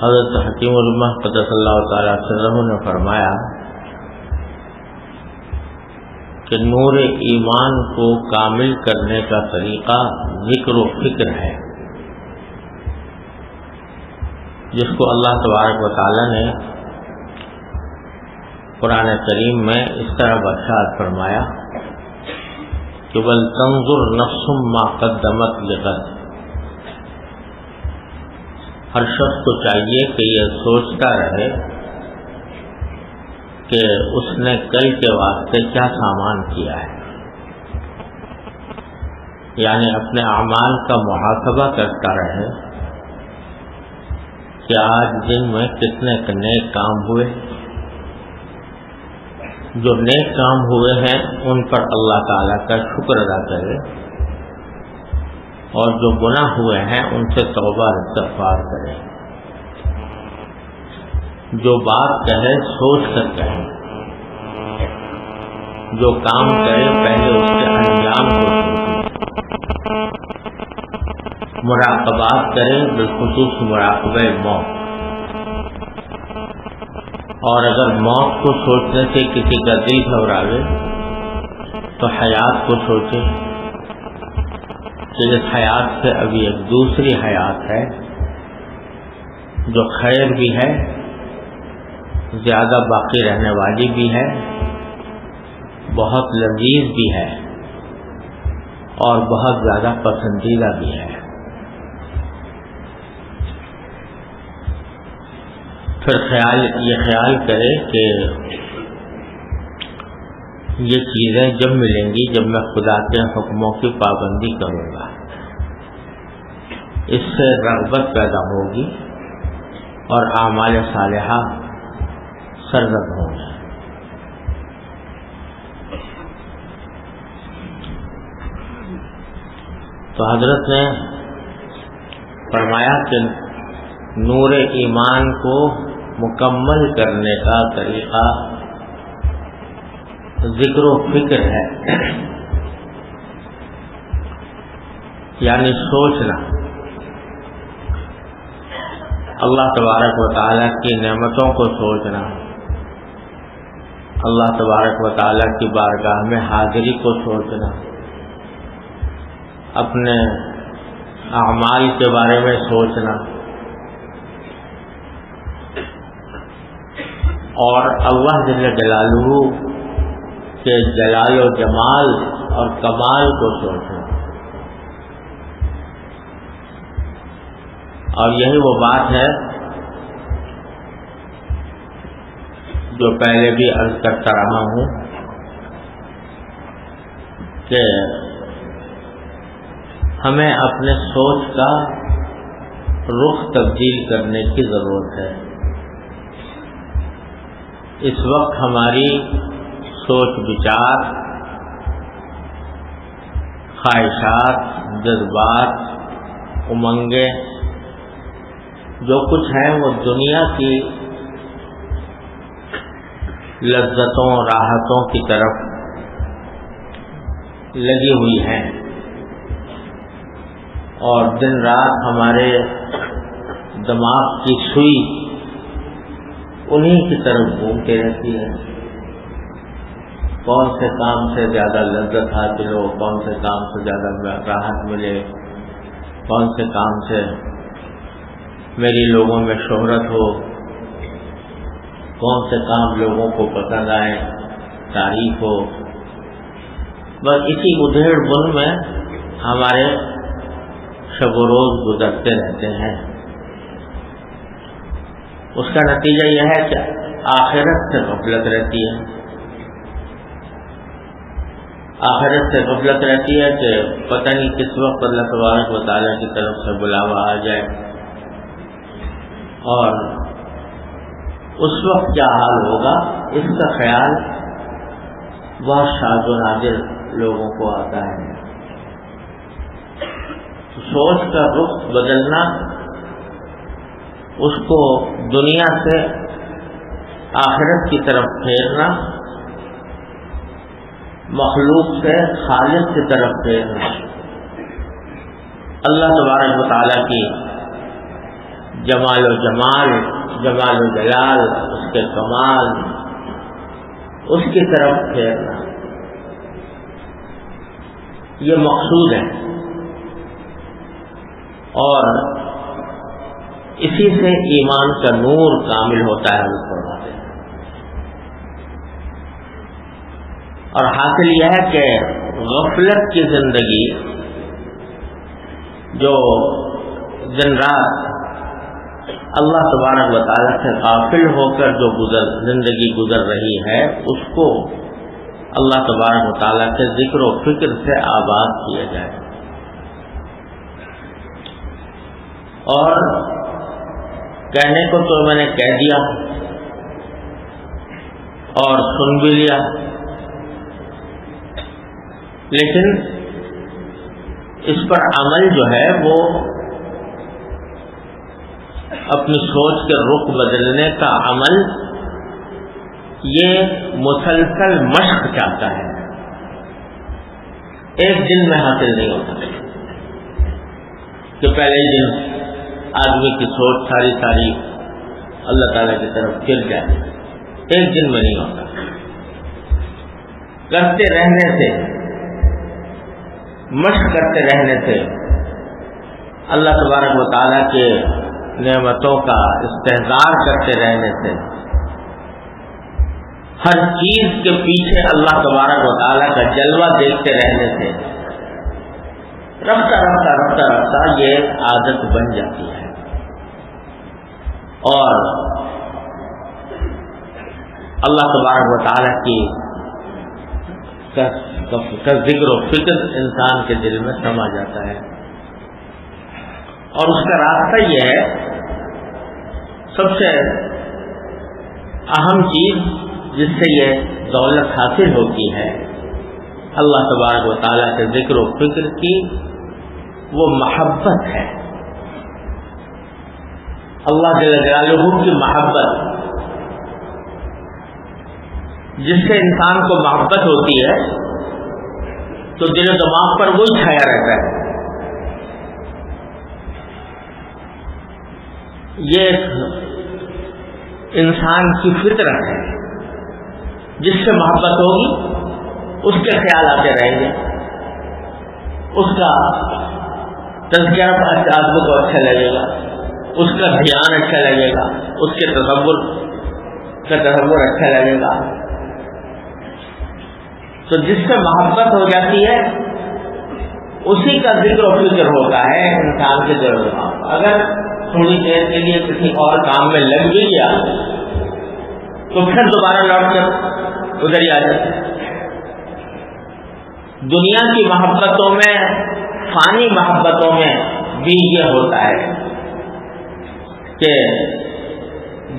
حضرت حکیم الامہ قدس اللہ تعالیٰ سرہ نے فرمایا کہ نور ایمان کو کامل کرنے کا طریقہ ذکر و فکر ہے، جس کو اللہ تبارک و تعالیٰ نے قرآن کریم میں اس طرح ارشاد فرمایا کہ بل تنظر نفس ما قدمت لغد، ہر شخص کو چاہیے کہ یہ سوچتا رہے کہ اس نے کل کے واسطے کیا سامان کیا ہے، یعنی اپنے اعمال کا محاسبہ کرتا رہے کہ آج دن میں کتنے نیک کام ہوئے، جو نیک کام ہوئے ہیں ان پر اللہ تعالیٰ کا شکر ادا کرے، اور جو گناہ ہوئے ہیں ان سے توبہ استغفار کرے، جو بات کہے سوچ کر کہے، جو کام کرے پہلے اس کے انجام کو سوچے، مراقبات کرے بالخصوص مراقبہ موت، اور اگر موت کو سوچنے سے کسی کا دل گھبراوے تو حیات کو سوچے کہ اس حیات سے ابھی ایک دوسری حیات ہے جو خیر بھی ہے، زیادہ باقی رہنے والی بھی ہے، بہت لذیذ بھی ہے، اور بہت زیادہ پسندیدہ بھی ہے۔ پھر یہ خیال کرے کہ یہ چیزیں جب ملیں گی جب میں خدا کے حکموں کی پابندی کروں گا، اس سے رغبت پیدا ہوگی اور اعمال صالحہ سرزد ہوں گے۔ تو حضرت نے فرمایا کہ نور ایمان کو مکمل کرنے کا طریقہ ذکر و فکر ہے، یعنی سوچنا، اللہ تبارک و تعالیٰ کی نعمتوں کو سوچنا، اللہ تبارک و تعالیٰ کی بارگاہ میں حاضری کو سوچنا، اپنے اعمال کے بارے میں سوچنا، اور اللہ جل جلالہ کے جلال و جمال اور کمال کو سوچنا۔ اور یہی وہ بات ہے جو پہلے بھی عرض کرتا رہا ہوں کہ ہمیں اپنے سوچ کا رخ تبدیل کرنے کی ضرورت ہے۔ اس وقت ہماری سوچ بچار، خواہشات، جذبات، امنگیں جو کچھ ہیں وہ دنیا کی لذتوں راحتوں کی طرف لگی ہوئی ہیں، اور دن رات ہمارے دماغ کی سوئی انہی کی طرف گھومتے رہتی ہے۔ کون سے کام سے زیادہ لذت حاصل ہو، کون سے کام سے زیادہ راحت ملے، کون سے کام سے میری لوگوں میں شہرت ہو، کون سے کام لوگوں کو پسند آئے، تعریف ہو، بس اسی ادھیڑ بن میں ہمارے شب و روز گزرتے رہتے ہیں۔ اس کا نتیجہ یہ ہے کہ آخرت سے غفلت رہتی ہے، آخرت سے غفلت رہتی ہے کہ پتہ نہیں کس وقت اللہ تبارک و تعالیٰ کی طرف سے بلاوا آ جائے، اور اس وقت کیا حال ہوگا اس کا خیال بہت شاذ و نادر لوگوں کو آتا ہے۔ سوچ کا رخ بدلنا، اس کو دنیا سے آخرت کی طرف پھیرنا، مخلوق سے خالق کی طرف پھیرنا، اللہ تبارک و تعالیٰ کی جمال و جمال، جمال و جلال، اس کے کمال، اس کی طرف پھیرنا، یہ مقصود ہے، اور اسی سے ایمان کا نور کامل ہوتا ہے حضرت فرماتے ہیں۔ اور حاصل یہ ہے کہ غفلت کی زندگی، جو دن رات اللہ تبارک و تعالیٰ سے غافل ہو کر جو زندگی گزر رہی ہے، اس کو اللہ تبارک و تعالیٰ کے ذکر و فکر سے آباد کیا جائے۔ اور کہنے کو تو میں نے کہہ دیا اور سن بھی لیا، لیکن اس پر عمل جو ہے وہ اپنی سوچ کے رخ بدلنے کا عمل، یہ مسلسل مشق چاہتا ہے، ایک دن میں حاصل نہیں ہوتا کہ پہلے ہی دن آدمی کی سوچ ساری اللہ تعالیٰ کی طرف گر جائے، ایک دن میں نہیں ہوتا۔ کرتے رہنے سے، مشق کرتے رہنے سے، اللہ تبارک و تعالیٰ کے نعمتوں کا استحضار کرتے رہنے سے، ہر چیز کے پیچھے اللہ تبارک و تعالیٰ کا جلوہ دیکھتے رہنے سے رفتہ یہ ایک عادت بن جاتی ہے، اور اللہ تبارک و تعالیٰ کی کا ذکر و فکر انسان کے دل میں سما جاتا ہے۔ اور اس کا راستہ یہ ہے، سب سے اہم چیز جس سے یہ دولت حاصل ہوتی ہے اللہ تبارک و تعالیٰ کے ذکر و فکر کی، وہ محبت ہے، اللہ جل جلالہ کی محبت۔ جس سے انسان کو محبت ہوتی ہے تو دل و دماغ پر وہی چھایا رہتا ہے۔ یہ انسان کی فطرت ہے، جس سے محبت ہوگی اس کے خیال آتے رہیں گے، اس کا تذکرہ آدمی کو اچھا لگے گا، اس کا دھیان اچھا لگے گا، اس کے تصور اچھا لگے گا۔ تو جس سے محبت ہو جاتی ہے اسی کا ذکر و فکر ہوتا ہے انسان کے دل و دماغ۔ اگر تھوڑی دیر کے لیے کسی اور کام میں لگ بھی گیا تو پھر دوبارہ لوٹ کر ادھر ہی آ جاتا ہے۔ دنیا کی محبتوں میں، فانی محبتوں میں بھی یہ ہوتا ہے کہ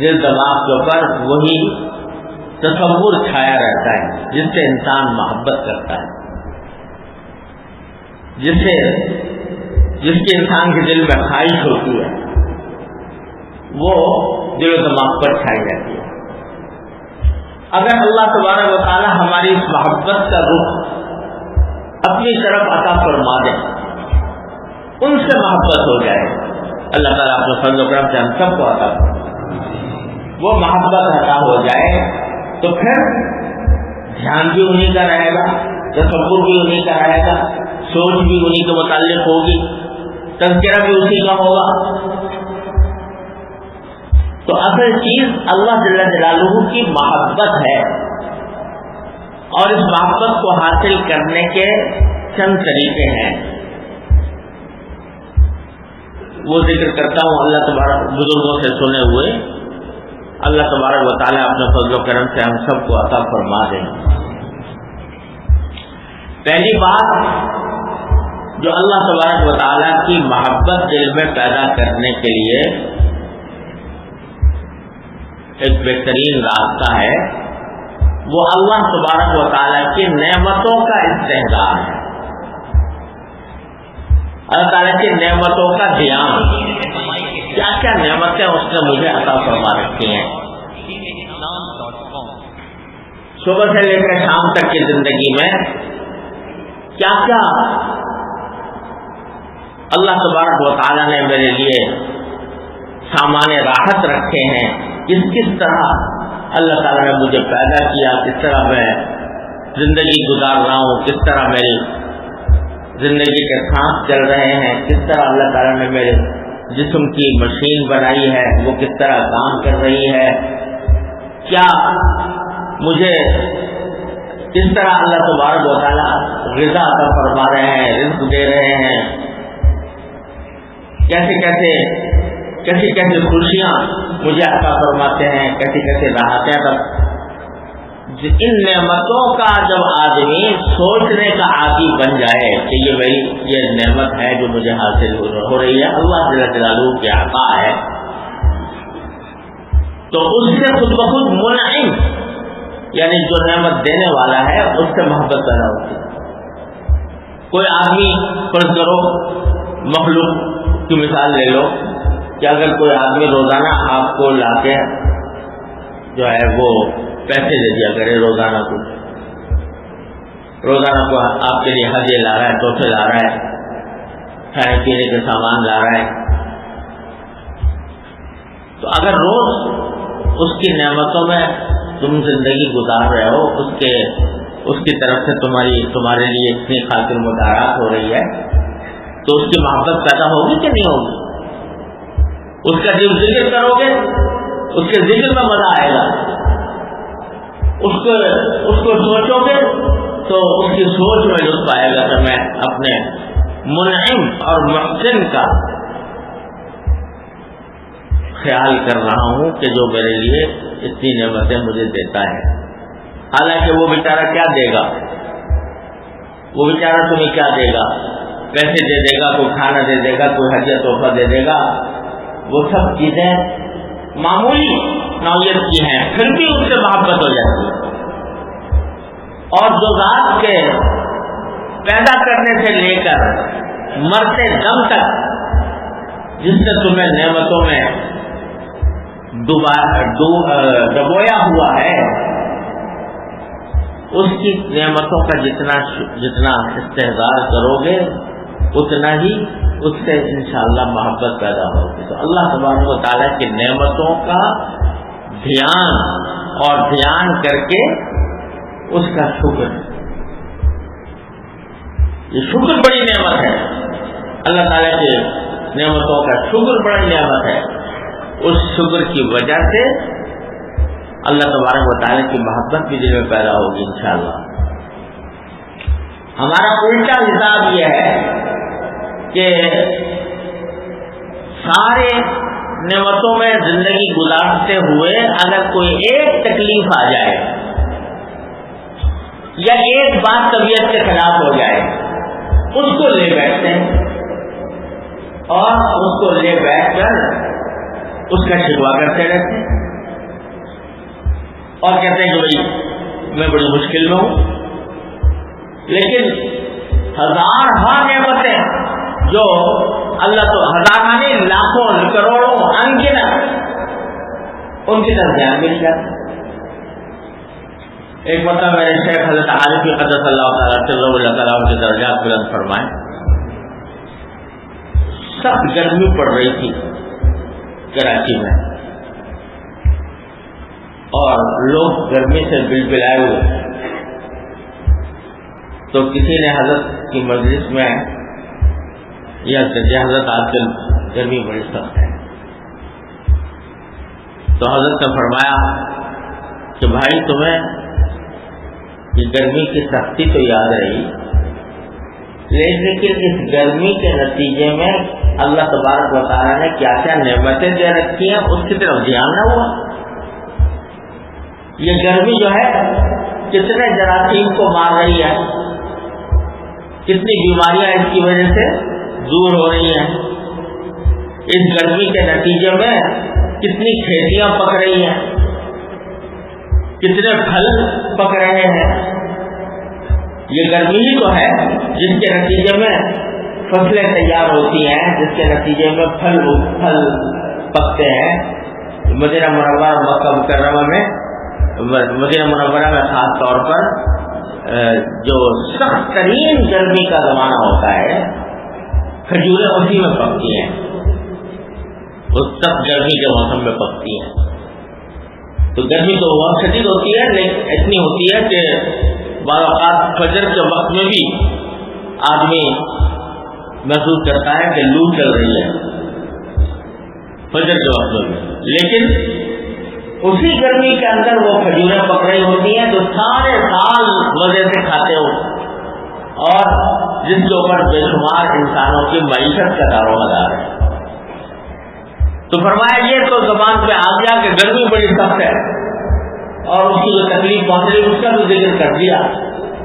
دل دماغ کے اوپر وہی تصور چھایا رہتا ہے جس سے انسان محبت کرتا ہے، جس کی انسان کے دل میں خواہش ہوتی ہے، وہ دل و دماغ پر چھائی جاتی ہے۔ اگر اللہ تبارک و تعالی ہماری اس محبت کا رخ اپنی طرف عطا فرما دے، ان سے محبت ہو جائے، اللہ تعالیٰ اپنے فضل و کرم سے ہم سب کو عطا فرمائے، وہ محبت عطا ہو جائے تو پھر دھیان بھی انہیں کا رہے گا، تصور بھی انہیں کا رہے گا، سوچ بھی انہیں کے متعلق ہوگی، تذکرہ بھی اسی کا ہوگا۔ تو اصل چیز اللہ جل جلالہ کی محبت ہے، اور اس محبت کو حاصل کرنے کے چند طریقے ہیں، وہ ذکر کرتا ہوں اللہ تبارک بزرگوں سے سنے ہوئے۔ اللہ تبارک و تعالیٰ اپنے فضل و کرم سے ہم سب کو عطا فرما دیں۔ پہلی بات جو اللہ تبارک و تعالیٰ کی محبت دل میں پیدا کرنے کے لیے ایک بہترین راستہ ہے، وہ اللہ تبارک و تعالیٰ کی نعمتوں کا استحضار ہے، اللہ تعالیٰ کی نعمتوں کا دھیان، کیا کیا نعمتیں اس نے مجھے عطا فرما رکھی ہیں۔ صبح سے لے کر شام تک کی زندگی میں کیا کیا اللہ تبارک و تعالیٰ نے میرے لیے سامان راحت رکھے ہیں، کس طرح اللہ تعالیٰ نے مجھے پیدا کیا، کس طرح میں زندگی گزار رہا ہوں، کس طرح میری زندگی کے سانس چل رہے ہیں، کس طرح اللہ تعالیٰ نے میرے جسم کی مشین بنائی ہے، وہ کس طرح کام کر رہی ہے، کیا مجھے کس طرح اللہ تبارک و تعالیٰ غذا عطا فرما رہے ہیں، رزق دے رہے ہیں، کیسے خوشیاں مجھے عطا فرماتے ہیں، کیسے راحتیں عطا۔ ان نعمتوں کا جب آدمی سوچنے کا عادی بن جائے کہ یہ نعمت ہے جو مجھے حاصل ہو رہی ہے، اللہ جل جلالہ کی عطا ہے، تو اس سے خود بخود منعم، یعنی جو نعمت دینے والا ہے اس سے محبت پیدا ہوتی ہے۔ کوئی آدمی فرض کرو، مخلوق کی مثال لے لو کہ اگر کوئی آدمی روزانہ آپ کو لا کے جو ہے وہ پیسے دے دیا کرے، روزانہ کو آپ کے لیے ہدیے لا رہا ہے، تحفے لا رہا ہے، کھانے پینے کے سامان لا رہا ہے، تو اگر روز اس کی نعمتوں میں تم زندگی گزار رہے ہو، اس کی طرف سے تمہارے لیے اتنی خاطر مدارات ہو رہی ہے، تو اس کی محبت پیدا ہوگی کہ نہیں ہوگی؟ اس کا جب ذکر کرو گے، اس کے ذکر میں مزہ آئے گا، اس کو سوچو گے تو اس کی سوچ میں لطف آئے گا کہ میں اپنے منعم اور محسن کا خیال کر رہا ہوں کہ جو میرے لیے اتنی نعمتیں مجھے دیتا ہے۔ حالانکہ وہ بیچارہ کیا دے گا، وہ بیچارہ تمہیں کیا دے گا؟ پیسے دے دے گا، کوئی کھانا دے دے گا، کوئی ہدیہ تحفہ دے دے گا، وہ سب چیزیں معمولی نوعیت کی ہیں، پھر بھی اس سے محبت ہو جاتی ہے۔ اور جو ذات کے پیدا کرنے سے لے کر مرتے دم تک جس سے تمہیں نعمتوں میں ڈبویا ہوا ہے، اس کی نعمتوں کا جتنا استحضار کرو گے اتنا ہی اس سے انشاءاللہ محبت پیدا ہوگی۔ تو اللہ تبارک و تعالیٰ کی نعمتوں کا دھیان کر کے اس کا شکر، یہ شکر بڑی نعمت ہے، اللہ تعالیٰ کی نعمتوں کا شکر بڑی نعمت ہے۔ اس شکر کی وجہ سے اللہ تبارک و تعالیٰ کی محبت بھی دل میں پیدا ہوگی انشاءاللہ۔ ہمارا الٹا حساب یہ ہے کہ سارے نعمتوں میں زندگی گزارتے ہوئے اگر کوئی ایک تکلیف آ جائے یا ایک بات طبیعت کے خلاف ہو جائے، اس کو لے بیٹھتے ہیں اور اس کو لے بیٹھ کر اس کا شکوہ کرتے رہتے ہیں اور کہتے ہیں کہ بھائی میں بڑی مشکل میں ہوں، لیکن ہزار نعمتیں جو اللہ تو ہزاروں لاکھوں کروڑوں انگنت ان کی طرف دھیان مل جاتا ہے۔ ایک مرتبہ میرے شیخ حضرت عارفی قدس اللہ تعالیٰ کے درجات بلند فرمائے، سخت گرمی پڑ رہی تھی کراچی میں اور لوگ گرمی سے بلبلائے ہوئے، تو کسی نے حضرت کی مجلس میں یا حضرت آج کل گرمی بڑی سخت ہے، تو حضرت نے فرمایا کہ بھائی تمہیں یہ گرمی کی سختی تو یاد رہی، لیکن اس گرمی کے نتیجے میں اللہ تبارک و تعالیٰ نے کیا کیا نعمتیں دے رکھی ہیں اس کی طرف دھیان نہ ہوا۔ یہ گرمی جو ہے کتنے جراثیم کو مار رہی ہے، کتنی بیماریاں اس کی وجہ سے دور ہو رہی ہیں، اس گرمی کے نتیجے میں کتنی کھیتیاں پک رہی ہیں، کتنے پھل پک رہے ہیں۔ یہ گرمی ہی تو ہے جس کے نتیجے میں فصلیں تیار ہوتی ہیں، جس کے نتیجے میں پھل پکتے ہیں۔ مدینہ منورہ مکہ مکرمہ میں، مدینہ منورہ میں خاص طور پر جو سخت ترین گرمی کا زمانہ ہوتا ہے، کھجوریں اسی میں پکتی ہیں، وہ سب گرمی کے موسم میں پکتی ہیں. تو گرمی تو بہت شدید ہوتی ہے، لیکن اتنی ہوتی ہے کہ بعض اوقات فجر کے وقت میں بھی آدمی محسوس کرتا ہے کہ لو چل رہی ہے فجر کے وقت میں بھی. لیکن اسی گرمی کے اندر وہ کھجوریں پک رہی ہوتی ہیں جو سارے سال مزے سے کھاتے ہو، اور جس کے اوپر بے شمار انسانوں کی معیشت کا دار و مدار ہے. تو فرمایا یہ تو زبان پہ آ گیا کہ گرمی بڑی سخت ہے اور اس کی جو تکلیف پہنچ رہی اس کا بھی ذکر کر دیا.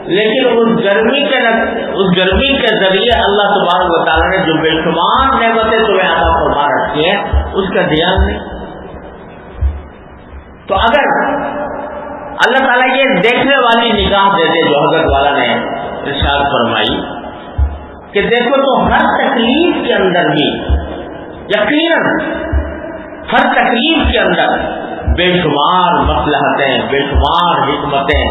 لیکن اس گرمی کے ذریعے اللہ تبارک و تعالیٰ نے جو بے شمار نعمتیں تمہیں عطا فرما رکھی ہیں اس کا دھیان نہیں. تو اگر اللہ تعالیٰ یہ دیکھنے والی نگاہ دے دے جو حضرت والا نے ارشاد فرمائی کہ دیکھو تو ہر تکلیف کے اندر بھی یقیناً ہر تکلیف کے اندر بے شمار مصلحتیں، بے شمار حکمتیں،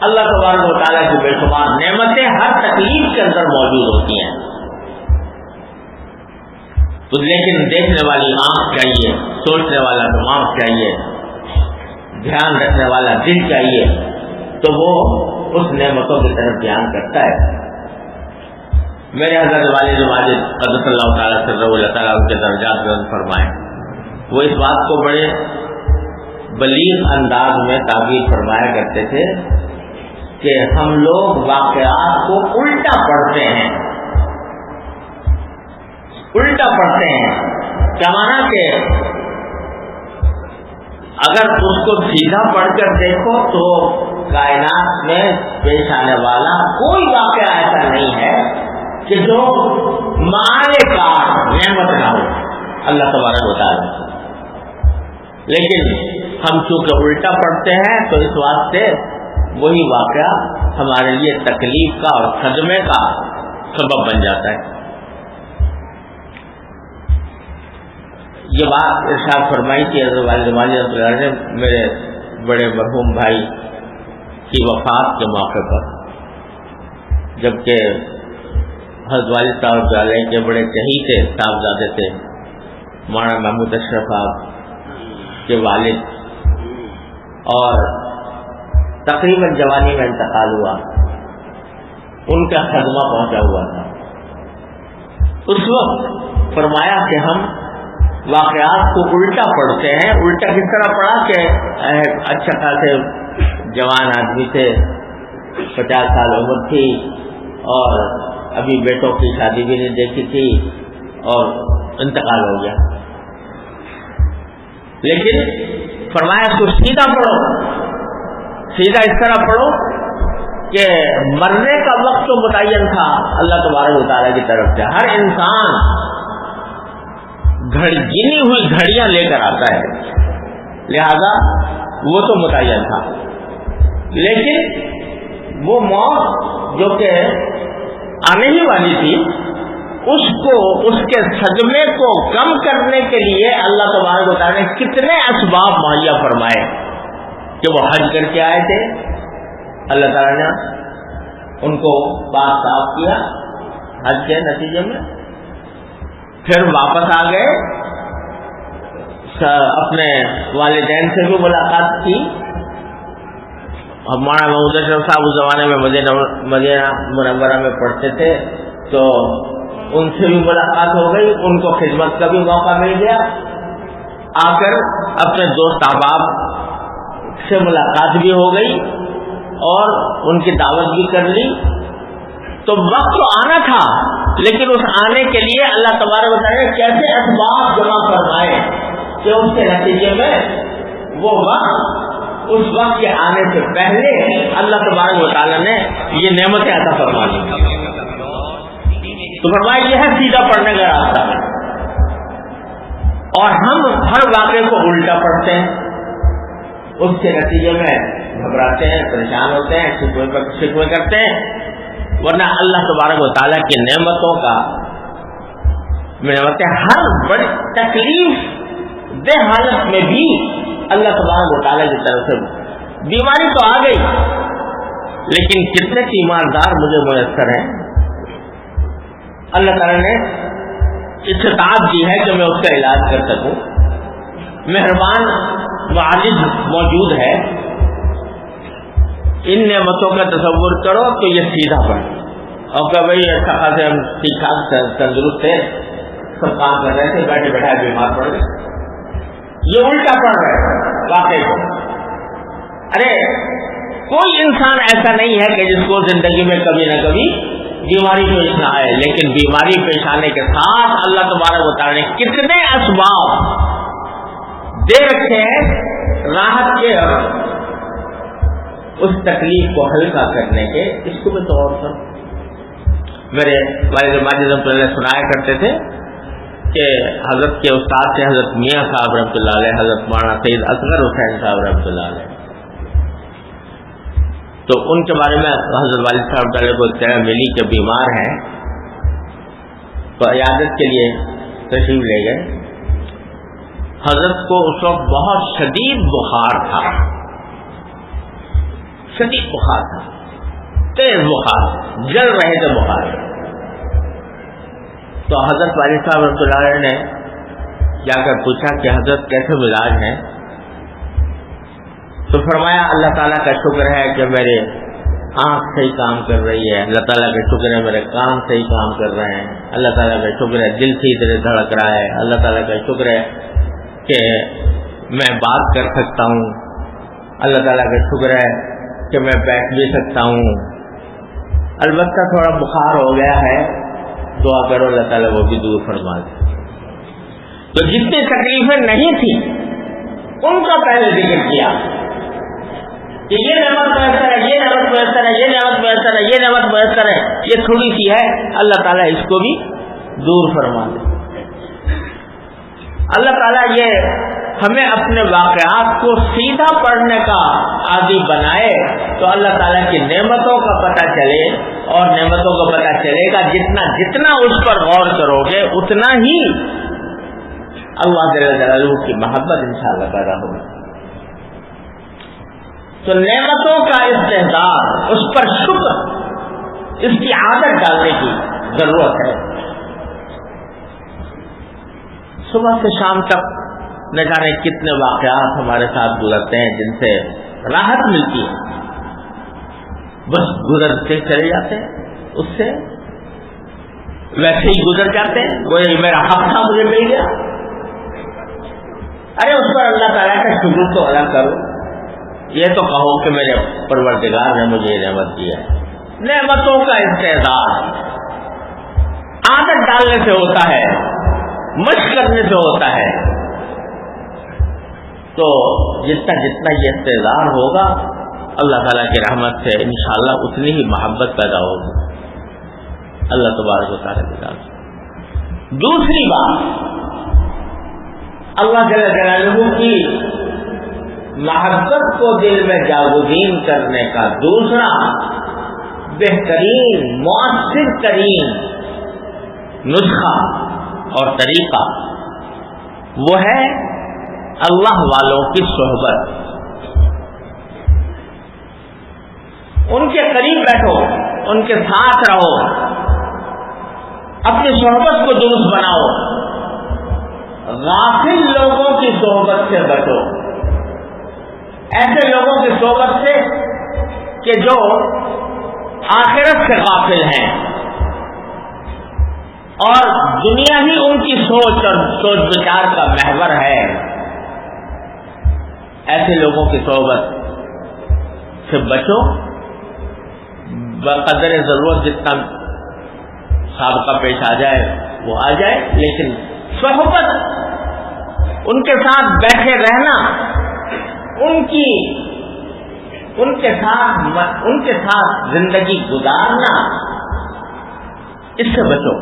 اللہ تبارک و تعالیٰ کی بے شمار نعمتیں ہر تکلیف کے اندر موجود ہوتی ہیں. تو لیکن دیکھنے والی آنکھ چاہیے، سوچنے والا دماغ چاہیے، دھیان رکھنے والا دل چاہیے، تو وہ اس نعمتوں کی طرف دھیان کرتا ہے. میرے حضرت والد ماجد قدس اللہ تعالیٰ سے اللہ تعالیٰ ان کے درجات بلند فرمائے، وہ اس بات کو بڑے بلیغ انداز میں تعبیر فرمایا کرتے تھے کہ ہم لوگ واقعات کو الٹا پڑھتے ہیں. الٹا پڑھتے ہیں کیا مانا کہ اگر اس کو سیدھا پڑھ کر دیکھو تو کائنات میں پیش آنے والا کوئی واقعہ ایسا نہیں ہے کہ جو مال کا نعمت نہ ہو اللہ تبارک و تعالیٰ. لیکن ہم چونکہ الٹا پڑھتے ہیں تو اس واسطے وہی واقعہ ہمارے لیے تکلیف کا اور صدمے کا سبب بن جاتا ہے. یہ بات ارشاد فرمائی کہ حضرت والد ماجد نے میرے بڑے مرحوم بھائی کی وفات کے موقع پر، جبکہ حضرت والد صاحب علیہ کے بڑے چہیتے صاحبزادے تھے، مولانا محمود اشرف صاحب کے والد، اور تقریباً جوانی میں انتقال ہوا، ان کا خدمہ پہنچا ہوا تھا. اس وقت فرمایا کہ ہم واقعات کو الٹا پڑھتے ہیں. الٹا کس طرح پڑھا کہ اچھا خاصے جوان آدمی تھے، 50 سال عمر تھی، اور ابھی بیٹوں کی شادی بھی نہیں دیکھی تھی اور انتقال ہو گیا. لیکن فرمایا اس کو سیدھا پڑھو، سیدھا اس طرح پڑھو کہ مرنے کا وقت تو متعین تھا اللہ تبارک و تعالیٰ کی طرف سے. ہر انسان گنی ہوئی گھڑیاں لے کر آتا ہے، لہذا وہ تو متعین تھا. لیکن وہ موت جو کہ آنے ہی والی تھی، اس کے صدمے کو کم کرنے کے لیے اللہ تبارک و تعالیٰ نے کتنے اسباب مہیا فرمائے کہ وہ حج کر کے آئے تھے، اللہ تعالیٰ نے ان کو پاک صاف کیا حج کے نتیجے میں، پھر واپس آ گئے، اپنے والدین سے بھی ملاقات کی. مولانا محمود اشرف صاحب اس زمانے میں مدینہ منورہ میں پڑھتے تھے، تو ان سے بھی ملاقات ہو گئی، ان کو خدمت کا بھی موقع مل گیا. آ کر اپنے دوست احباب سے ملاقات بھی ہو گئی اور ان کی دعوت بھی کر لی. تو وقت تو آنا تھا، لیکن اس آنے کے لیے اللہ تبارک و تعالیٰ نے کیسے اسباب جمع فرمائے کہ اس کے نتیجے میں وہ وقت، اس وقت کے آنے سے پہلے اللہ تبارک و تعالیٰ نے یہ نعمتیں عطا فرما لی. تو فرمایا یہ ہے سیدھا پڑھنے کا راستہ. اور ہم ہر واقعے کو الٹا پڑھتے ہیں، اس کے نتیجے میں گھبراتے ہیں، پریشان ہوتے ہیں، شکوے کرتے ہیں. ورنہ اللہ تبارک و تعالیٰ کی نعمتوں ہر بڑی تکلیف دہ حالت میں بھی اللہ تبارک و تعالیٰ کی طرف سے بیماری تو آ گئی، لیکن کتنے ایماندار مجھے میسر ہیں. اللہ تعالیٰ نے استطاعت دی ہے کہ میں اس کا علاج کر سکوں، مہربان معالج موجود ہے، ان نعمتوں کا تصور کرو تو یہ سیدھا پڑ اور کہ بھائی اچھا خاصے ہم ٹھیک ٹھاک تندرست تھے، سب کام کر رہے تھے، بیٹھے بیٹھے بیمار پڑ گئے. یہ الٹا پڑ رہا ہے واقعی کو. ارے کوئی انسان ایسا نہیں ہے کہ جس کو زندگی میں کبھی نہ کبھی بیماری پیش نہ آئے، لیکن بیماری پیش آنے کے ساتھ اللہ تبارک و تعالی نے کتنے اسباب دے رکھے ہیں راحت کے اور اس تکلیف کو ہلکا کرنے کے. اس کو بھی تو اور سب میرے والد ماجد رحمۃ اللہ سنایا کرتے تھے کہ حضرت کے استاد سے حضرت میاں صاحب رحمۃ اللہ علیہ، حضرت مولانا سید اصغر حسین صاحب رحمۃ اللہ علیہ، تو ان کے بارے میں حضرت والد صاحب کو اطلاع ملی کہ بیمار ہیں، تو عیادت کے لیے تشریف لے گئے. حضرت کو اس وقت بہت شدید بخار تھا، شدید بخار تھا، تیز بخار، جل رہے تھے بخار. تو حضرت والد صاحب رحمۃ اللہ علیہ نے جا کر پوچھا کہ حضرت کیسے مزاج ہیں؟ تو فرمایا اللہ تعالیٰ کا شکر ہے کہ میرے آنکھ صحیح کام کر رہی ہے، اللہ تعالیٰ کا شکر ہے میرے کان صحیح کام کر رہے ہیں، اللہ تعالیٰ کا شکر ہے دل صحیح طرح دھڑک رہا ہے، اللہ تعالیٰ کا شکر ہے کہ میں بات کر سکتا ہوں، اللہ تعالیٰ کا شکر ہے کہ میں بیٹھ بھی سکتا ہوں. البتہ تھوڑا بخار ہو گیا ہے، دعا کرو اللہ تعالیٰ وہ بھی دور فرما دے. تو جتنی تکلیفیں نہیں تھیں ان کا پہلے ذکر کیا کہ یہ نعمت میسر ہے، یہ نعمت میسر ہے، یہ نعمت میسر ہے، یہ نعمت میسر ہے، یہ تھوڑی سی ہے، اللہ تعالیٰ اس کو بھی دور فرما دے. اللہ تعالیٰ یہ ہمیں اپنے واقعات کو سیدھا پڑھنے کا عادی بنائے تو اللہ تعالیٰ کی نعمتوں کا پتہ چلے، اور نعمتوں کا پتہ چلے گا جتنا اس پر غور کرو گے اتنا ہی اللہ جل جلالہ کی محبت انشاءاللہ پیدا ہوگی. تو نعمتوں کا استحضار، اس پر شکر، اس کی عادت ڈالنے کی ضرورت ہے. صبح سے شام تک نہ جانے کتنے واقعات ہمارے ساتھ گزرتے ہیں جن سے راحت ملتی ہے، بس گزرتے چلے جاتے ہیں، اس سے ویسے ہی گزر جاتے ہیں، وہ میرا حق تھا مجھے مل گیا. ارے اس پر اللہ تعالیٰ کا شکر تو ادا کرو، یہ تو کہو کہ میرے پروردگار نے مجھے یہ نعمت دی ہے. نعمتوں کا استحضار عادت ڈالنے سے ہوتا ہے، مشق کرنے سے ہوتا ہے. تو جتنا یہ استحضار ہوگا اللہ تعالیٰ کی رحمت سے انشاءاللہ اتنی ہی محبت پیدا ہوگی اللہ تبارک و تعالیٰ کی طرف سے. دوسری بات، اللہ جل جلالہ کی محبت کو دل میں جاگزین کرنے کا دوسرا بہترین مؤثر ترین نسخہ اور طریقہ وہ ہے اللہ والوں کی صحبت. ان کے قریب بیٹھو، ان کے ساتھ رہو، اپنی صحبت کو درست بناؤ. غافل لوگوں کی صحبت سے بچو، ایسے لوگوں کی صحبت سے کہ جو آخرت سے غافل ہیں اور دنیا ہی ان کی سوچ اور سوچ بچار کا محور ہے. ایسے لوگوں کی صحبت سے بچو. بقدر ضرورت جتنا سابقہ پیش آ جائے وہ آ جائے، لیکن صحبت، ان کے ساتھ بیٹھے رہنا، ان کے ساتھ زندگی گزارنا، اس سے بچو.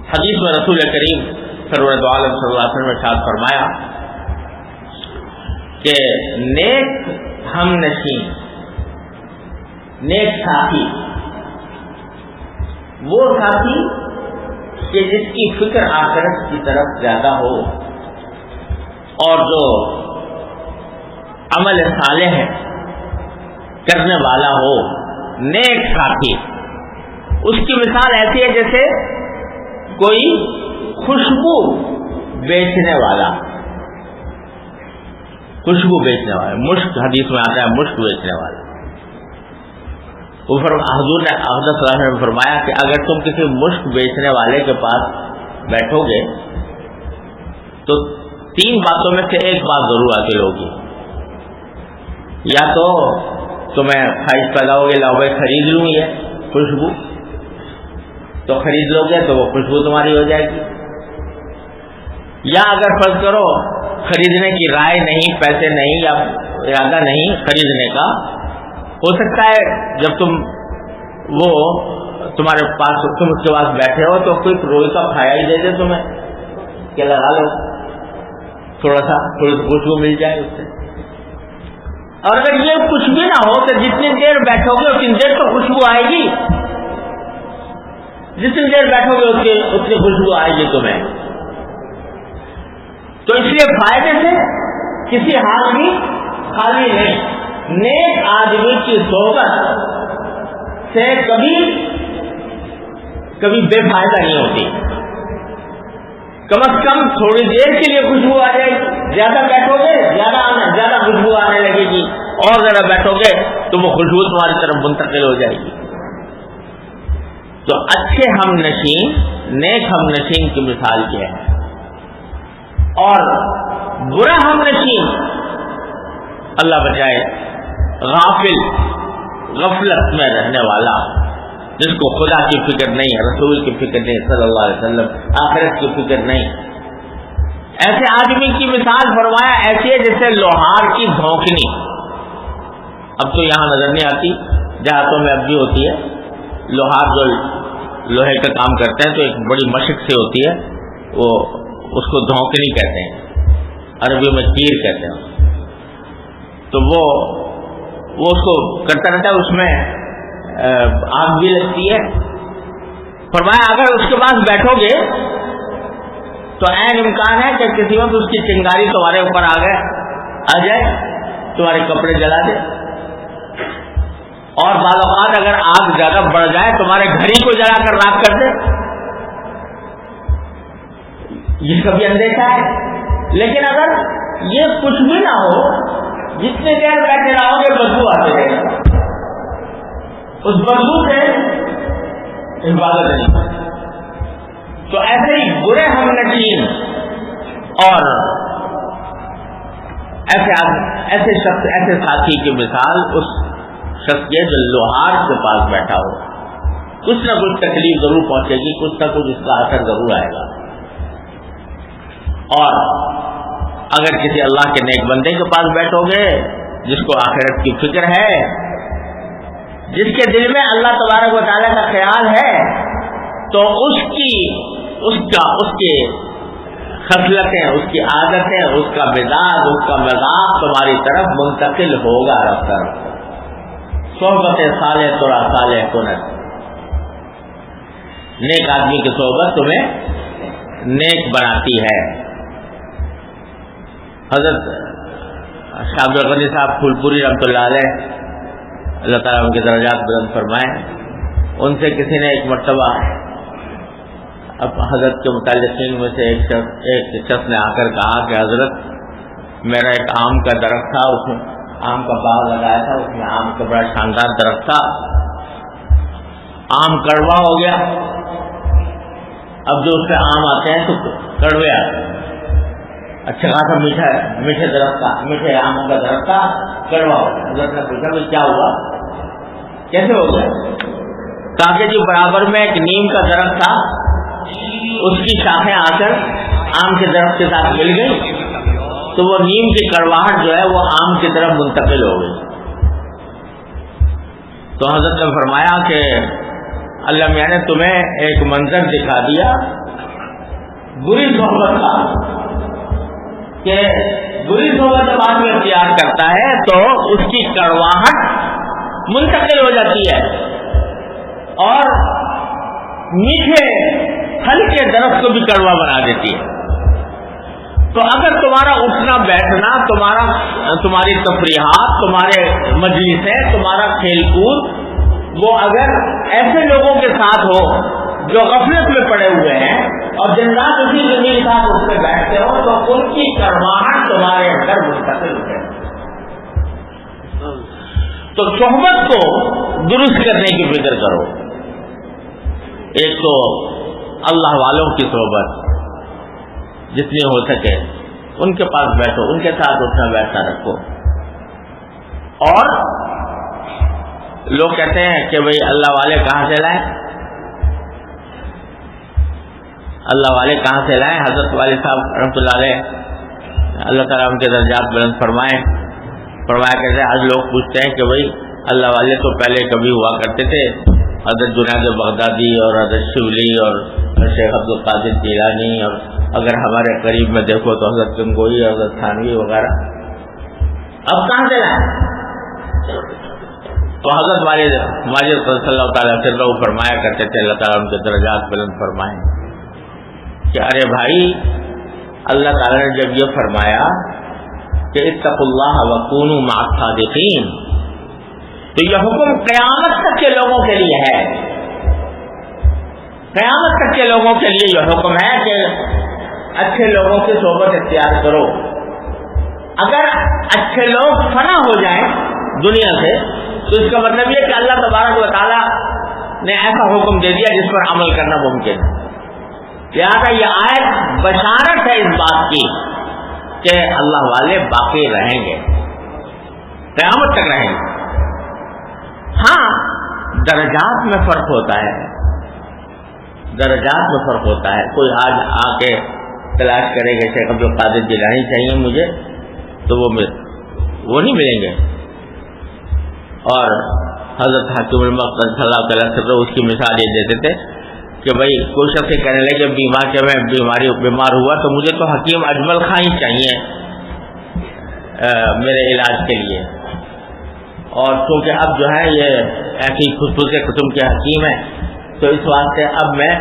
حدیث میں رسول کریم سرور عالم صلی اللہ علیہ وسلم نے ارشاد فرمایا کہ نیک ہم نشین، نیک ساتھی وہ ساتھی کہ جس کی فکر آخرت کی طرف زیادہ ہو اور جو عمل صالح کرنے والا ہو. نیک ساتھی اس کی مثال ایسی ہے جیسے کوئی خوشبو بیچنے والا، خوشبو بیچنے والا، مشک حدیث میں آتا ہے مشک بیچنے والا، حضور نے اقدس صلی اللہ علیہ وسلم نے فرمایا کہ اگر تم کسی مشک بیچنے والے کے پاس بیٹھو گے تو 3 باتوں میں سے ایک بات ضرور حاصل ہوگی، یا تو تمہیں خواہش پیدا ہوگی لاؤ بھائی خرید لوں یہ خوشبو، تو خرید لو گے تو وہ خوشبو تمہاری ہو جائے گی، یا اگر فرض کرو خریدنے کی رائے نہیں، پیسے نہیں یا ارادہ نہیں خریدنے کا، ہو سکتا ہے جب تم وہ تمہارے پاس تم اس کے پاس بیٹھے ہو تو کوئی روئی کا کھایا ہی دے دے تمہیں کہ لگا لو، تھوڑی سی خوشبو مل جائے اس سے۔ اور اگر یہ کچھ بھی نہ ہو تو جتنی دیر بیٹھو گے اتنی دیر تو خوشبو آئے گی، جتنی دیر بیٹھو گے اتنی خوشبو آئے گی تمہیں۔ تو اس لیے فائدے سے کسی حال بھی خالی نہیں، نیک آدمی کی صحبت سے کبھی بے فائدہ نہیں ہوتی، کم از کم تھوڑی دیر کے لیے خوشبو آ جائے گی، زیادہ بیٹھو گے زیادہ خوشبو آنے لگے گی، اور زیادہ بیٹھو گے تو وہ خوشبو تمہاری طرف منتقل ہو جائے گی۔ تو اچھے ہم نشین، نیک ہم نشین کی مثال کیا ہے، اور برا ہم نشین اللہ بچائے غفلت میں رہنے والا، جس کو خدا کی فکر نہیں، رسول کی فکر نہیں صلی اللہ علیہ وسلم، آخرت کی فکر نہیں، ایسے آدمی کی مثال فرمایا ایسی ہے جیسے لوہار کی دھوکنی۔ اب تو یہاں نظر نہیں آتی، دیہاتوں میں اب بھی ہوتی ہے، لوہار جو لوہے کا کام کرتے ہیں تو ایک بڑی مشق سے ہوتی ہے، وہ اس کو دھوکنی کہتے ہیں، عربی میں کیر کہتے ہیں، تو وہ اس کو کرتا رہتا ہے، اس میں آگ بھی لگتی ہے۔ فرمایا اگر اس کے پاس بیٹھو گے تو عین امکان ہے کہ کسی وقت اس کی چنگاری تمہارے اوپر آ جائے، تمہارے کپڑے جلا دے، اور بعض اوقات اگر آگ زیادہ بڑھ جائے تمہارے گھر ہی کو جلا کر راکھ کر دے، یہ کبھی اندیشہ ہے۔ لیکن اگر یہ کچھ بھی نہ ہو، جتنے دیر بیٹھے رہو گے بدبو آتے رہے گا، اس بدبو سے حفاظت نہیں۔ تو ایسے ہی برے ہم نشین اور ایسے شخص، ایسے ساتھی کی مثال اس شخص کے جو لوہار کے پاس بیٹھا ہو، کچھ نہ کچھ تکلیف ضرور پہنچے گی، کچھ نہ کچھ اس کا اثر ضرور آئے گا۔ اور اگر کسی اللہ کے نیک بندے کے پاس بیٹھو گے جس کو آخرت کی فکر ہے، جس کے دل میں اللہ تبارک و تعالیٰ کا خیال ہے، تو اس کے خصلتیں، اس کی عادتیں، اس کا مزاج، اس کا مذاق تمہاری طرف منتقل ہوگا رفتہ رفتہ۔ صحبت صالح ترا صالح کنت، نیک آدمی کی صحبت تمہیں نیک بناتی ہے۔ حضرت شاہ عبد الغنی صاحب پھول پوری رحمۃ اللہ علیہ، اللہ تعالیٰ ان کے درجات بلند فرمائے، ان سے کسی نے ایک مرتبہ اب حضرت کے متعلقین میں سے ایک شخص نے آ کر کہا کہ حضرت میرا ایک آم کا درخت تھا، اس میں آم کا باغ لگایا تھا، اس میں آم کا بڑا شاندار درخت تھا، آم کڑوا ہو گیا، اب جو اس پہ آم آتے ہیں تو کڑوے آتے ہیں، اچھا خاصا میٹھے درخت کا، میٹھے آموں کا درخت تھا، کڑوا ہو گیا۔ حضرت نے پوچھا کہ کیا ہوا، کیسے ہو گیا؟ کہا کہ جی برابر میں ایک نیم کا درخت تھا، اس کی شاخیں آ کر آم کے درخت کے ساتھ مل گئی، تو وہ نیم کی کڑواہٹ جو ہے وہ آم کی طرف منتقل ہو گئی۔ تو حضرت نے فرمایا کہ اللہ میاں نے تمہیں ایک منظر دکھا دیا بری صحبت کا، کہ بری صحبت جب آدمی اختیار کرتا ہے تو اس کی کڑواہٹ منتقل ہو جاتی ہے، اور میٹھے پھل کے درخت کو بھی کڑوا بنا دیتی ہے۔ تو اگر تمہارا اٹھنا بیٹھنا، تمہاری تفریحات، تمہارے مجلسیں، تمہارا کھیل کود، وہ اگر ایسے لوگوں کے ساتھ ہو جو غفلت میں پڑے ہوئے ہیں اور دن رات اسی زمین کے ساتھ اس میں بیٹھتے ہو تو ان کی کرواہٹ تمہارے اندر منتقل ہے. تو صحبت کو درست کرنے کی فکر کرو. ایک تو اللہ والوں کی صحبت جتنی ہو سکے ان کے پاس بیٹھو, ان کے ساتھ اٹھنا بیٹھنا رکھو. اور لوگ کہتے ہیں کہ بھئی اللہ والے کہاں سے لائیں, اللہ والے کہاں سے لائیں. حضرت والد صاحب رحمۃ اللہ علیہ اللہ تعالیٰ ان کے درجات بلند فرمایا کرتے ہیں. آج لوگ پوچھتے ہیں کہ بھئی اللہ والے تو پہلے کبھی ہوا کرتے تھے, حضرت جنید بغدادی اور حضرت شبلی اور شیخ عبد القادر جیلانی, اور اگر ہمارے قریب میں دیکھو تو حضرت گنگوئی, حضرت تھانوی وغیرہ. اب کہاں سے لائیں؟ تو حضرت ماجد صلی اللہ تعالیٰ سے فرمایا کرتے تھے, اللہ تعالیٰ ان کے درجات بلند فرمائیں, کہ ارے بھائی اللہ تعالیٰ نے جب یہ فرمایا کہ اتقوا اللہ وکونوا مع الصادقین, تو یہ حکم قیامت تک کے لوگوں کے لیے ہے. قیامت تک کے لوگوں کے لیے یہ حکم ہے کہ اچھے لوگوں کی صحبت اختیار کرو. اگر اچھے لوگ فنا ہو جائیں دنیا سے تو اس کا مطلب یہ کہ اللہ تبارک و تعالیٰ نے ایسا حکم دے دیا جس پر عمل کرنا ممکن ہے. لہٰذا یہ آیت بشارت ہے اس بات کی کہ اللہ والے باقی رہیں گے, قیامت تک رہیں گے. ہاں درجات میں فرق ہوتا ہے, درجات میں فرق ہوتا ہے. کوئی آج آ کے تلاش کرے گا شیخ عبد القادر جیلانی چاہیے مجھے, تو وہ نہیں ملیں گے. اور حضرت حاکم المقدس صلی اللہ علیہ وسلم اس کی مثال یہ دیتے تھے کہ بھائی کوئی شخص کہنے لگے میں بیمار ہوا تو مجھے تو حکیم اجمل خان ہی چاہیے میرے علاج کے لیے, اور کیونکہ اب جو ہے یہ ایسی خصوصی قسم کے حکیم ہیں تو اس واسطے اب میں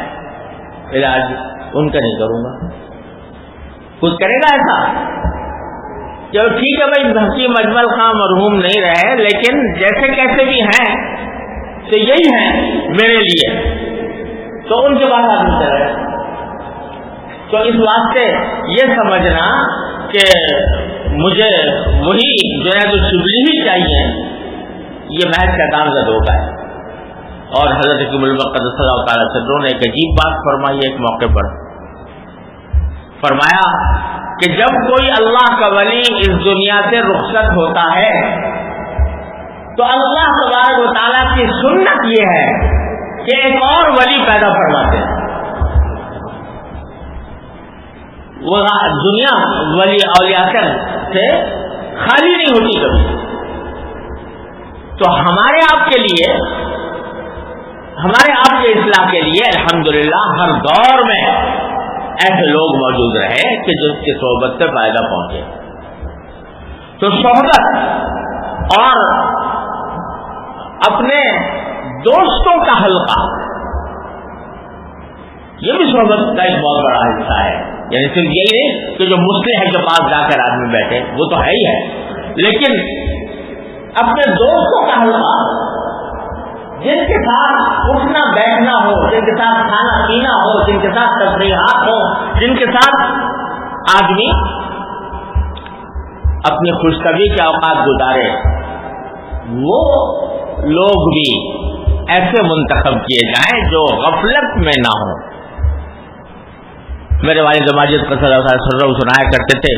علاج ان کا نہیں کروں گا. کچھ کرے گا ایسا؟ چلو ٹھیک ہے بھائی, حکیم اجمل خان مرحوم نہیں رہے, لیکن جیسے کیسے بھی ہیں تو یہی ہیں میرے لیے, تو ان کے بعد آدمی چلے. تو اس واسطے یہ سمجھنا کہ مجھے وہی جنید الشبلی ہی چاہیے, یہ محض شیطان کا دھوکہ ہے. اور حضرت حکیم المقدس صلی اللہ تعالی وسلم نے ایک عجیب بات فرمائی ایک موقع پر. فرمایا کہ جب کوئی اللہ کا ولی اس دنیا سے رخصت ہوتا ہے تو اللہ تبارک و تعالیٰ کی سنت یہ ہے کہ ایک اور ولی پیدا فرماتے ہیں. وہ دنیا ولی اولیاء سے خالی نہیں ہوتی کبھی. تو ہمارے آپ کے لیے, ہمارے آپ کے اصلاح کے لیے الحمدللہ ہر دور میں ایسے لوگ موجود رہے کہ جس کی صحبت سے فائدہ پہنچے. تو صحبت اور اپنے دوستوں کا حلقہ یہ بھی صحبت کا ایک بہت بڑا حصہ ہے. یعنی صرف یہی نہیں کہ جو مصلح کے پاس جا کر آدمی بیٹھے, وہ تو ہے ہی ہے, لیکن اپنے دوستوں کا حلقہ جن کے ساتھ اٹھنا بیٹھنا ہو, جن کے ساتھ کھانا پینا ہو, جن کے ساتھ تفریحات ہو, جن کے ساتھ آدمی اپنی خوش طبعی کے اوقات گزارے, وہ لوگ بھی ایسے منتخب کیے جائیں جو غفلت میں نہ ہوں. میرے والد ماجد صلی اللہ علیہ وسلم سنایا کرتے تھے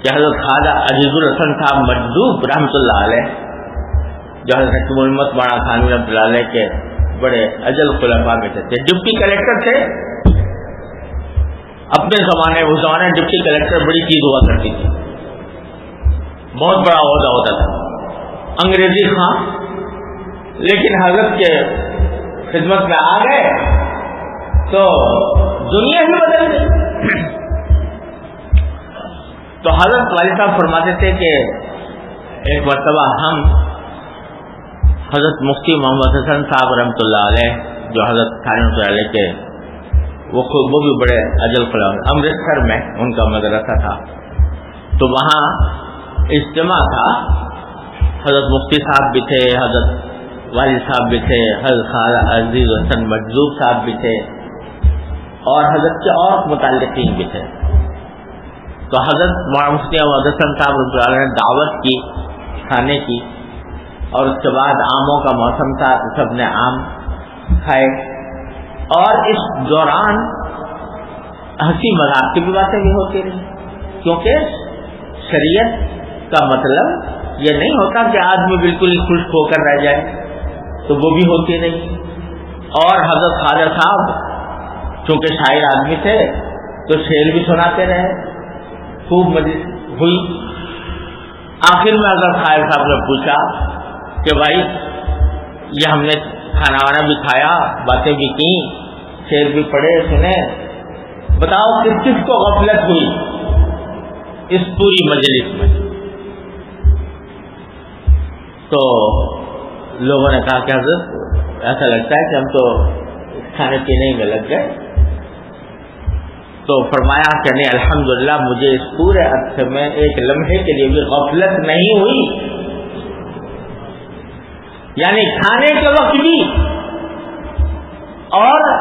کہ حضرت خواجہ عزیز الحسن صاحب مجذوب رحمۃ اللہ علیہ, جو حضرت حکیم الامت مولانا تھانوی رحمۃ اللہ علیہ کے بڑے اجل خلفاء میں سے تھے, ڈپٹی کلیکٹر تھے اپنے زمانے. اس زمانے میں ڈپٹی کلیکٹر بڑی چیز ہوا کرتی تھی, بہت بڑا عہدہ ہوتا تھا, انگریزی خان. لیکن حضرت کے خدمت میں آ گئے تو دنیا ہی بدل گئی. تو حضرت والد صاحب فرماتے تھے کہ ایک مرتبہ ہم حضرت مفتی محمد حسن صاحب رحمۃ اللہ علیہ, جو حضرت تھانوی رحمۃ اللہ علیہ کے وہ بھی بڑے اجل خلفاء, امرتسر میں ان کا مدرسہ تھا, تو وہاں اجتماع تھا. حضرت مفتی صاحب بھی تھے, حضرت والد صاحب بھی تھے، حضرت خواجہ عزیز حسن مجذوب صاحب بھی تھے، اور حضرت کے اور متعلقین بھی تھے. تو حضرت مفتی محمد حسن صاحب رضی اللہ عنہ نے دعوت کی کھانے کی، اور اس کے بعد آموں کا موسم تھا تو سب نے آم کھائے، اور اس دوران ہنسی مذاق کی بھی باتیں بھی ہوتی رہی، کیونکہ شریعت کا مطلب یہ نہیں ہوتا کہ آدمی بالکل ہی خشک ہو کر رہ جائے، تو وہ بھی ہوتی نہیں. اور حضرت خواجہ صاحب چونکہ شاعر آدمی تھے تو شعر بھی سناتے رہے، خوب مجلس ہوئی. آخر میں حضرت خواجہ صاحب نے پوچھا کہ بھائی یہ ہم نے کھانا وانا بھی کھایا، باتیں بھی کی، شعر بھی پڑھے سنے، بتاؤ کس کس کو غفلت ہوئی اس پوری مجلس میں؟ تو لوگوں نے کہا کہ حضرت ایسا لگتا ہے کہ ہم تو کھانے پینے میں لگ گئے. تو فرمایا کہ نہیں، الحمدللہ مجھے اس پورے عرصے میں ایک لمحے کے لیے بھی غفلت نہیں ہوئی، یعنی کھانے کے وقت بھی اور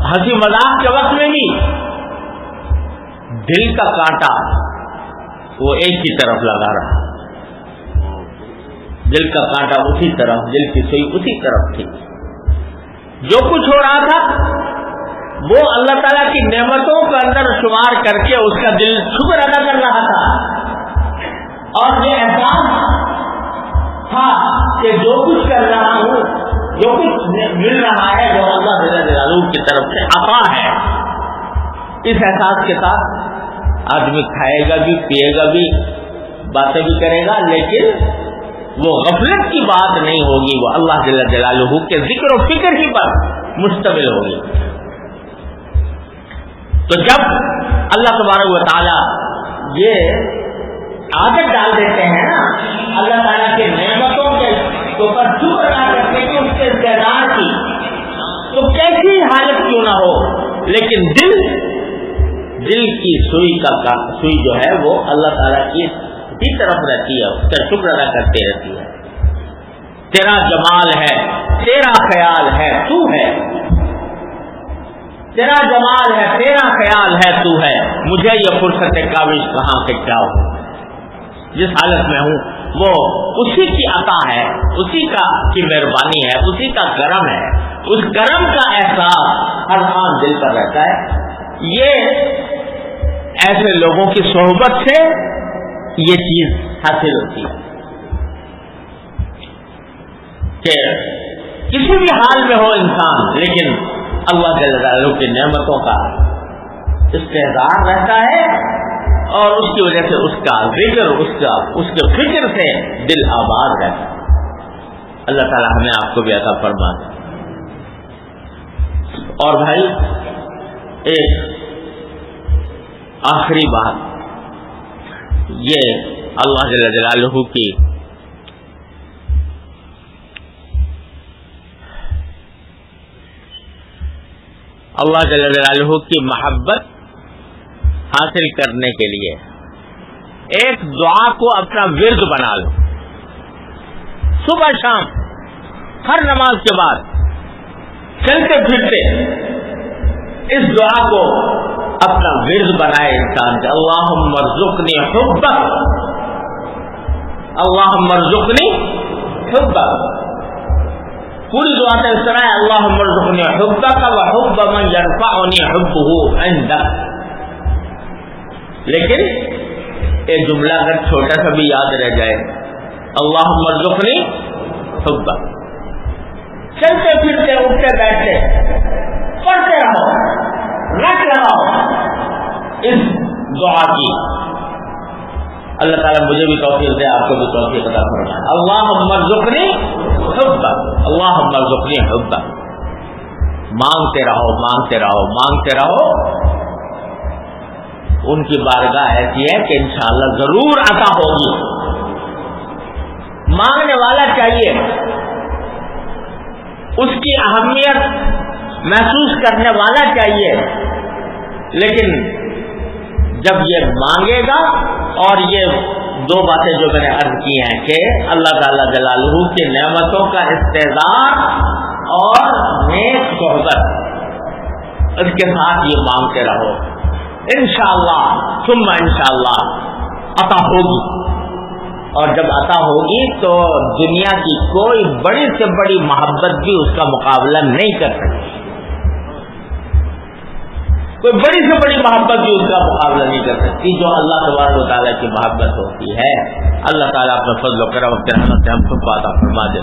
ہنسی مذاق کے وقت میں بھی دل کا کانٹا وہ ایک ہی طرف لگا رہا، دل کا کانٹا اسی طرف، دل کی سوئی اسی طرف تھی. جو کچھ ہو رہا تھا وہ اللہ تعالیٰ کی نعمتوں کا اندر شمار کر کے اس کا دل شکر ادا کر رہا تھا، اور یہ احساس تھا کہ جو کچھ کر رہا ہوں، جو کچھ مل رہا ہے وہ اللہ جل جلالہ کی طرف سے عطا ہے. اس احساس کے ساتھ آدمی کھائے گا بھی، پیے گا بھی، باتیں بھی کرے گا، لیکن وہ غفلت کی بات نہیں ہوگی، وہ اللہ جل جلالہ کے ذکر و فکر ہی پر مشتمل ہوگی. تو جب اللہ تبارک و تعالی یہ عادت ڈال دیتے ہیں نا اللہ تعالیٰ کے نعمتوں کے اوپر شکر ادا کرتے کہ اس کے استعداد کی، تو کیسی حالت کیوں نہ ہو، لیکن دل کی سوئی جو ہے وہ اللہ تعالیٰ کی طرف رہتی ہے، اس کا شکر ادا کرتے رہتی ہے. تیرا جمال ہے، تیرا خیال ہے، تو ہے، تیرا جمال ہے، تیرا خیال ہے، تو ہے، مجھے یہ فرصت کاوش کہاں سے کیا ہو. جس حالت میں ہوں وہ اسی کی عطا ہے، اسی کی مہربانی ہے، اسی کا کرم ہے. اس کرم کا احساس ہر آن دل پر رہتا ہے. یہ ایسے لوگوں کی صحبت سے یہ چیز حاصل ہوتی ہے کہ کسی بھی حال میں ہو انسان، لیکن اللہ جل جلالہ کی نعمتوں کا استحضار رہتا ہے، اور اس کی وجہ سے اس کا ذکر، اس کے فکر سے دل آباد رہتا ہے. اللہ تعالی ہمیں آپ کو بھی عطا فرمائے. اور بھائی ایک آخری بات، یہ اللہ جل جلالہ کی محبت حاصل کرنے کے لیے ایک دعا کو اپنا ورد بنا لو. صبح شام ہر نماز کے بعد چلتے پھرتے اس دعا کو اپنا ورد بنائے انسان کہ اللہم ارزقنی حبک، اللہم ارزقنی حبک. پوری دعا سے اس طرح ہے اللہم ارزقنی حبک وحب من يرفعنی حبہ عندک. لیکن ایک جملہ اگر چھوٹا سا بھی یاد رہ جائے، اللہم ارزقنی حبک، چلتے پھرتے اٹھتے بیٹھتے پڑھتے رہو، رکھ رہو اس دعا کی. اللہ تعالیٰ مجھے بھی توفیق دے، آپ کو بھی توفیق عطا فرمائے. اللہم ارزقنی حبک، اللہم ارزقنی حبک. مانگتے رہو، مانگتے رہو، مانگتے رہو. ان کی بارگاہ ایسی ہے کہ انشاءاللہ ضرور عطا ہوگی. مانگنے والا چاہیے، اس کی اہمیت محسوس کرنے والا چاہیے، لیکن جب یہ مانگے گا اور یہ دو باتیں جو میں نے عرض کی ہیں کہ اللہ تعالی جلالہ کی نعمتوں کا استحضار اور نیک صحبت، اس کے ساتھ یہ مانگتے رہو، انشاءاللہ ثم انشاءاللہ عطا ہوگی، اور جب عطا ہوگی تو دنیا کی کوئی بڑی سے بڑی محبت بھی اس کا مقابلہ نہیں کر سکتی، کوئی بڑی سے بڑی محبت بھی اس کا مقابلہ نہیں کر سکتی جو اللہ تبارک و تعالیٰ کی محبت ہوتی ہے۔ اللہ تعالیٰ اپنے فضل و کرم اپنے رحمت سے ہم سب کو عطا فرما دے۔